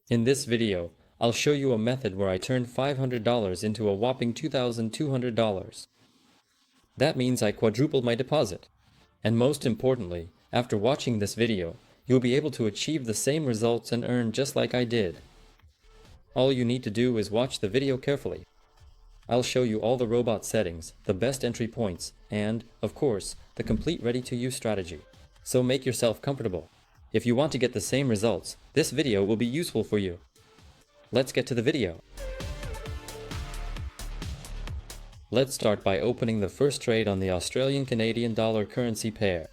In this video, I'll show you a method where I turned $500 into a whopping $2,200. That means I quadrupled my deposit. And most importantly, after watching this video, you'll be able to achieve the same results and earn just like I did. All you need to do is watch the video carefully. I'll show you all the robot settings, the best entry points, and, of course, the complete ready-to-use strategy. So make yourself comfortable. If you want to get the same results, this video will be useful for you. Let's get to the video. Let's start by opening the first trade on the Australian-Canadian dollar currency pair.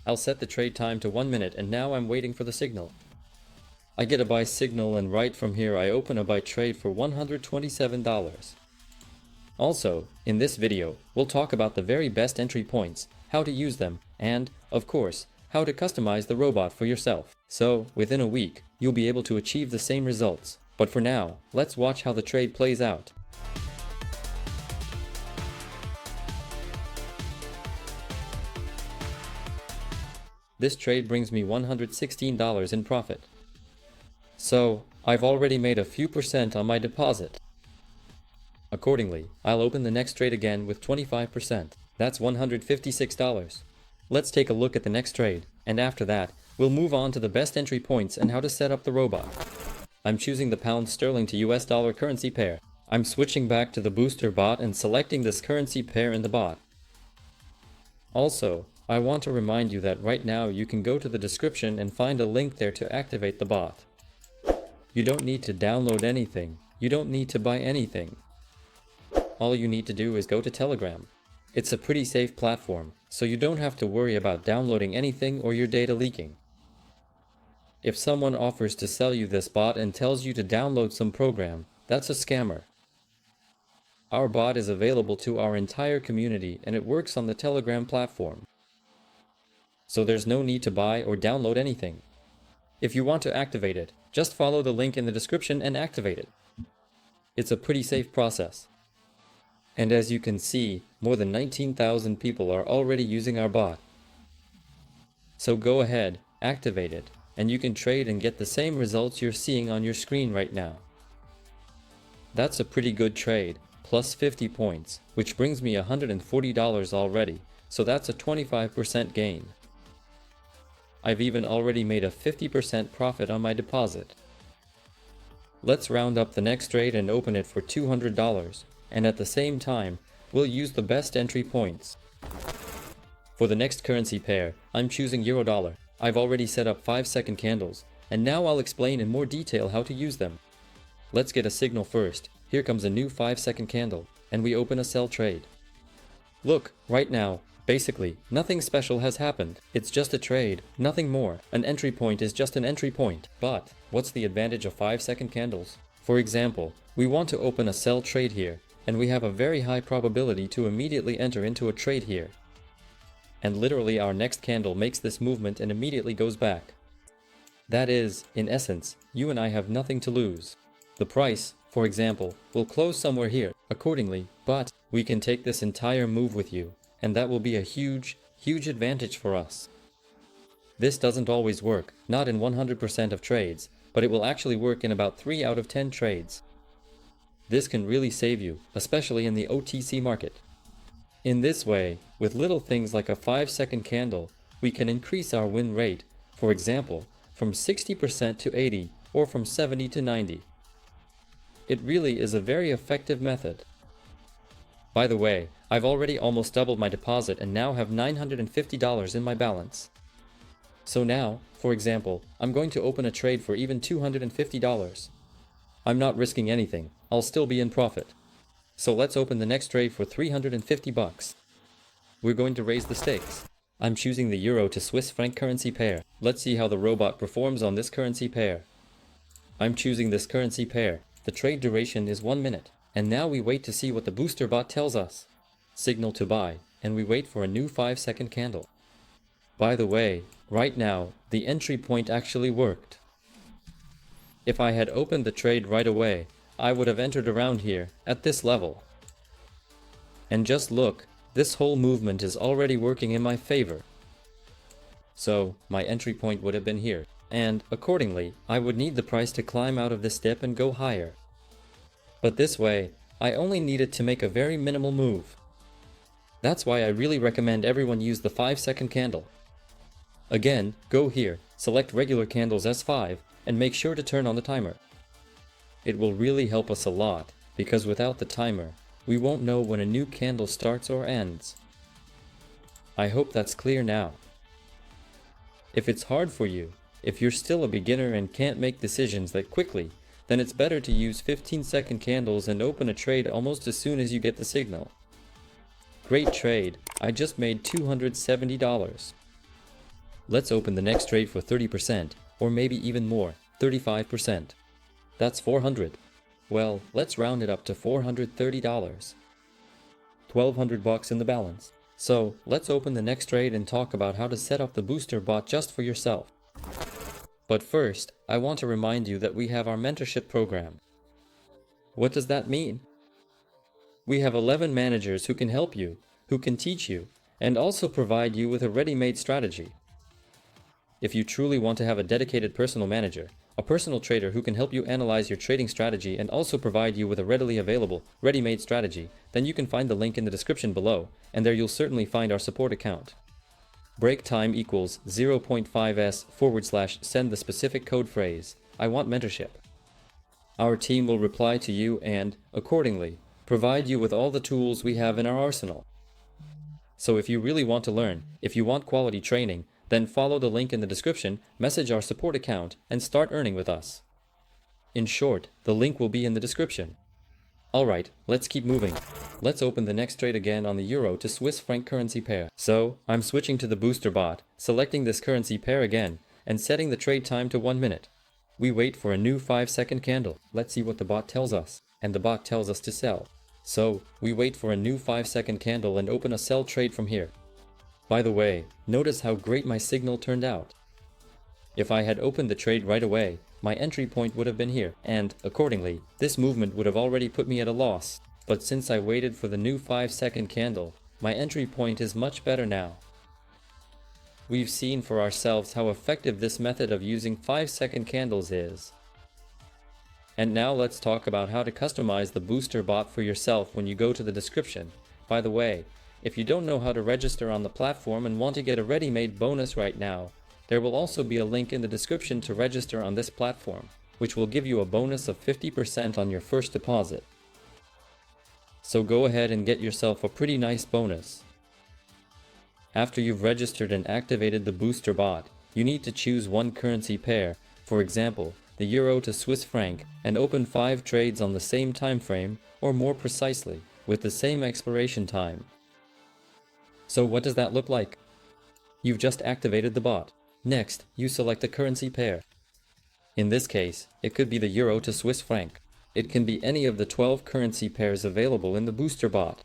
I'll set the trade time to 1 minute, and now I'm waiting for the signal. I get a buy signal, and right from here I open a buy trade for $127. Also, in this video, we'll talk about the very best entry points, how to use them, and, of course, how to customize the robot for yourself. So, within a week, you'll be able to achieve the same results. But for now, let's watch how the trade plays out. This trade brings me $116 in profit. So, I've already made a few percent on my deposit. Accordingly, I'll open the next trade again with 25%. That's $156. Let's take a look at the next trade, and after that, we'll move on to the best entry points and how to set up the robot. I'm choosing the pound sterling to US dollar currency pair. I'm switching back to the booster bot and selecting this currency pair in the bot. Also, I want to remind you that right now you can go to the description and find a link there to activate the bot. You don't need to download anything. You don't need to buy anything. All you need to do is go to Telegram. It's a pretty safe platform, so you don't have to worry about downloading anything or your data leaking. If someone offers to sell you this bot and tells you to download some program, that's a scammer. Our bot is available to our entire community and it works on the Telegram platform. So there's no need to buy or download anything. If you want to activate it, just follow the link in the description and activate it. It's a pretty safe process. And as you can see, more than 19,000 people are already using our bot. So go ahead, activate it, and you can trade and get the same results you're seeing on your screen right now. That's a pretty good trade, plus 50 points, which brings me $140 already, so that's a 25% gain. I've even already made a 50% profit on my deposit. Let's round up the next trade and open it for $200. And at the same time, we'll use the best entry points. For the next currency pair, I'm choosing Euro-Dollar. I've already set up 5-second candles, and now I'll explain in more detail how to use them. Let's get a signal first. Here comes a new 5-second candle, and we open a sell trade. Look, right now, basically, nothing special has happened. It's just a trade, nothing more. An entry point is just an entry point. But, what's the advantage of 5-second candles? For example, we want to open a sell trade here, and we have a very high probability to immediately enter into a trade here. And literally our next candle makes this movement and immediately goes back. That is, in essence, you and I have nothing to lose. The price, for example, will close somewhere here, accordingly, but we can take this entire move with you, and that will be a huge, huge advantage for us. This doesn't always work, not in 100% of trades, but it will actually work in about 3 out of 10 trades. This can really save you, especially in the OTC market. In this way, with little things like a 5-second candle, we can increase our win rate, for example, from 60% to 80 or from 70 to 90. It really is a very effective method. By the way, I've already almost doubled my deposit and now have $950 in my balance. So now, for example, I'm going to open a trade for even $250. I'm not risking anything. I'll still be in profit. So let's open the next trade for $350. We're going to raise the stakes. I'm choosing the Euro to Swiss franc currency pair. Let's see how the robot performs on this currency pair. I'm choosing this currency pair. The trade duration is 1 minute. And now we wait to see what the booster bot tells us. Signal to buy, and we wait for a new 5-second candle. By the way, right now, the entry point actually worked. If I had opened the trade right away, I would have entered around here, at this level. And just look, this whole movement is already working in my favor. So, my entry point would have been here. and accordingly, I would need the price to climb out of this dip and go higher. But this way, I only needed to make a very minimal move. That's why I really recommend everyone use the 5-second candle. Again, go here, select regular candles S5, and make sure to turn on the timer. It will really help us a lot, because without the timer, we won't know when a new candle starts or ends. I hope that's clear now. If it's hard for you, if you're still a beginner and can't make decisions that quickly, then it's better to use 15-second candles and open a trade almost as soon as you get the signal. Great trade, I just made $270. Let's open the next trade for 30%, or maybe even more, 35%. That's 400. Well, let's round it up to $430. 1,200 bucks in the balance. So, let's open the next trade and talk about how to set up the booster bot just for yourself. But first, I want to remind you that we have our mentorship program. What does that mean? We have 11 managers who can help you, who can teach you, and also provide you with a ready-made strategy. If you truly want to have a dedicated personal manager, a personal trader who can help you analyze your trading strategy and also provide you with a readily available, ready-made strategy, then you can find the link in the description below, and there you'll certainly find our support account. Break time equals 0.5s / send the specific code phrase, I want mentorship. Our team will reply to you and, accordingly, provide you with all the tools we have in our arsenal. So if you really want to learn, if you want quality training, then follow the link in the description, message our support account, and start earning with us. In short, the link will be in the description. Alright, let's keep moving. Let's open the next trade again on the euro to Swiss franc currency pair. So, I'm switching to the booster bot, selecting this currency pair again, and setting the trade time to 1 minute. We wait for a new 5-second candle. Let's see what the bot tells us. And the bot tells us to sell. So, we wait for a new 5-second candle and open a sell trade from here. By the way, notice how great my signal turned out. If I had opened the trade right away, my entry point would have been here, and, accordingly, this movement would have already put me at a loss. But since I waited for the new 5-second candle, my entry point is much better now. We've seen for ourselves how effective this method of using 5-second candles is. And now let's talk about how to customize the booster bot for yourself when you go to the description. By the way, if you don't know how to register on the platform and want to get a ready-made bonus right now, there will also be a link in the description to register on this platform, which will give you a bonus of 50% on your first deposit. So go ahead and get yourself a pretty nice bonus. After you've registered and activated the booster bot, you need to choose one currency pair, for example, the euro to Swiss franc, and open 5 trades on the same time frame, or more precisely, with the same expiration time. So what does that look like? You've just activated the bot. Next, you select the currency pair. In this case, it could be the euro to Swiss franc. It can be any of the 12 currency pairs available in the booster bot.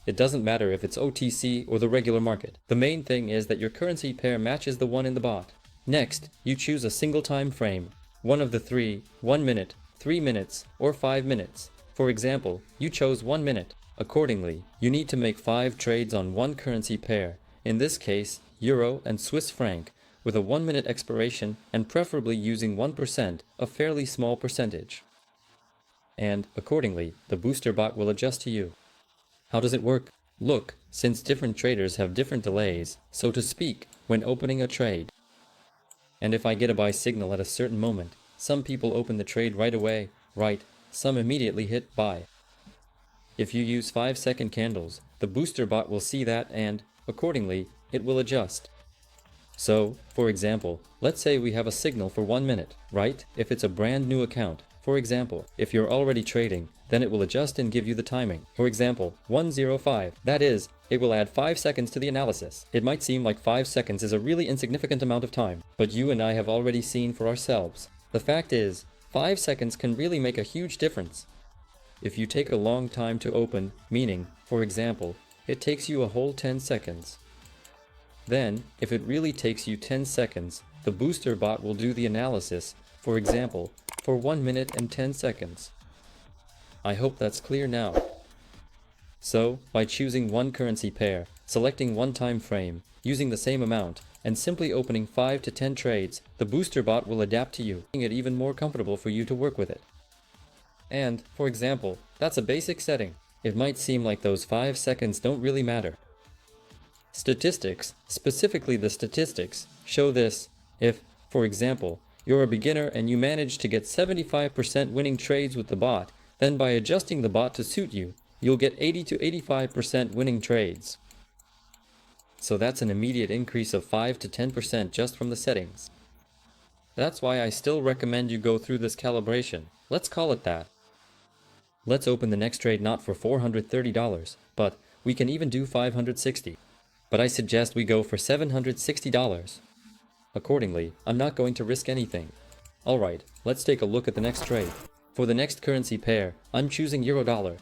It doesn't matter if it's OTC or the regular market. The main thing is that your currency pair matches the one in the bot. Next, you choose a single time frame, one of the 3, 1 minute, 3 minutes, or 5 minutes. For example, you chose 1 minute. Accordingly, you need to make 5 trades on one currency pair, in this case, euro and Swiss franc, with a 1-minute expiration and preferably using 1%, a fairly small percentage. And, accordingly, the booster bot will adjust to you. How does it work? Look, since different traders have different delays, so to speak, when opening a trade. And if I get a buy signal at a certain moment, some people open the trade right away, right, some immediately hit buy. If you use 5-second candles, the booster bot will see that and, accordingly, it will adjust. So, for example, let's say we have a signal for 1 minute, right? If it's a brand new account, for example, if you're already trading, then it will adjust and give you the timing. For example, 105. That is, it will add 5 seconds to the analysis. It might seem like 5 seconds is a really insignificant amount of time, but you and I have already seen for ourselves. The fact is, 5 seconds can really make a huge difference. If you take a long time to open, meaning, for example, it takes you a whole 10 seconds. Then, if it really takes you 10 seconds, the booster bot will do the analysis, for example, for 1 minute and 10 seconds. I hope that's clear now. So, by choosing one currency pair, selecting one time frame, using the same amount, and simply opening 5 to 10 trades, the booster bot will adapt to you, making it even more comfortable for you to work with it. And, for example, that's a basic setting. It might seem like those 5 seconds don't really matter. Statistics, specifically the statistics, show this. If, for example, you're a beginner and you manage to get 75% winning trades with the bot, then by adjusting the bot to suit you, you'll get 80 to 85% winning trades. So that's an immediate increase of 5 to 10% just from the settings. That's why I still recommend you go through this calibration. Let's call it that. Let's open the next trade not for $430, but we can even do $560. But I suggest we go for $760. Accordingly, I'm not going to risk anything. Alright, let's take a look at the next trade. For the next currency pair, I'm choosing Euro-Dollar.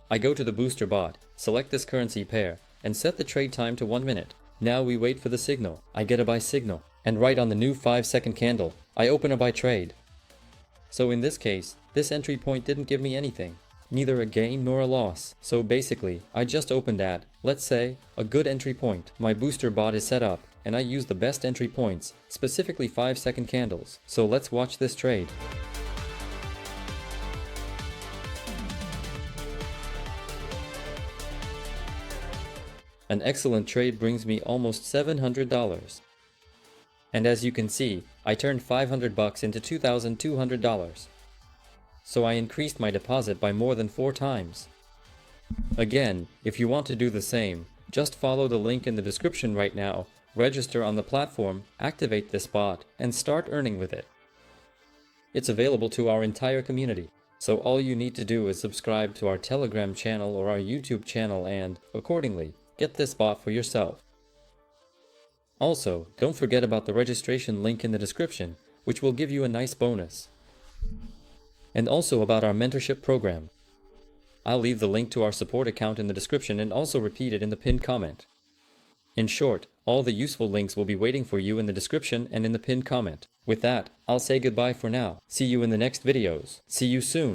I go to the booster bot, select this currency pair, and set the trade time to 1 minute. Now we wait for the signal. I get a buy signal, and right on the new 5-second candle, I open a buy trade. So in this case, this entry point didn't give me anything, neither a gain nor a loss. So basically, I just opened at, let's say, a good entry point. My booster bot is set up, and I use the best entry points, specifically 5-second candles. So let's watch this trade. An excellent trade brings me almost $700. And as you can see, I turned $500 into $2,200. So I increased my deposit by more than 4 times. Again, if you want to do the same, just follow the link in the description right now, register on the platform, activate this bot, and start earning with it. It's available to our entire community, so all you need to do is subscribe to our Telegram channel or our YouTube channel and, accordingly, get this bot for yourself. Also, don't forget about the registration link in the description, which will give you a nice bonus. And also about our mentorship program. I'll leave the link to our support account in the description and also repeat it in the pinned comment. In short, all the useful links will be waiting for you in the description and in the pinned comment. With that, I'll say goodbye for now. See you in the next videos. See you soon.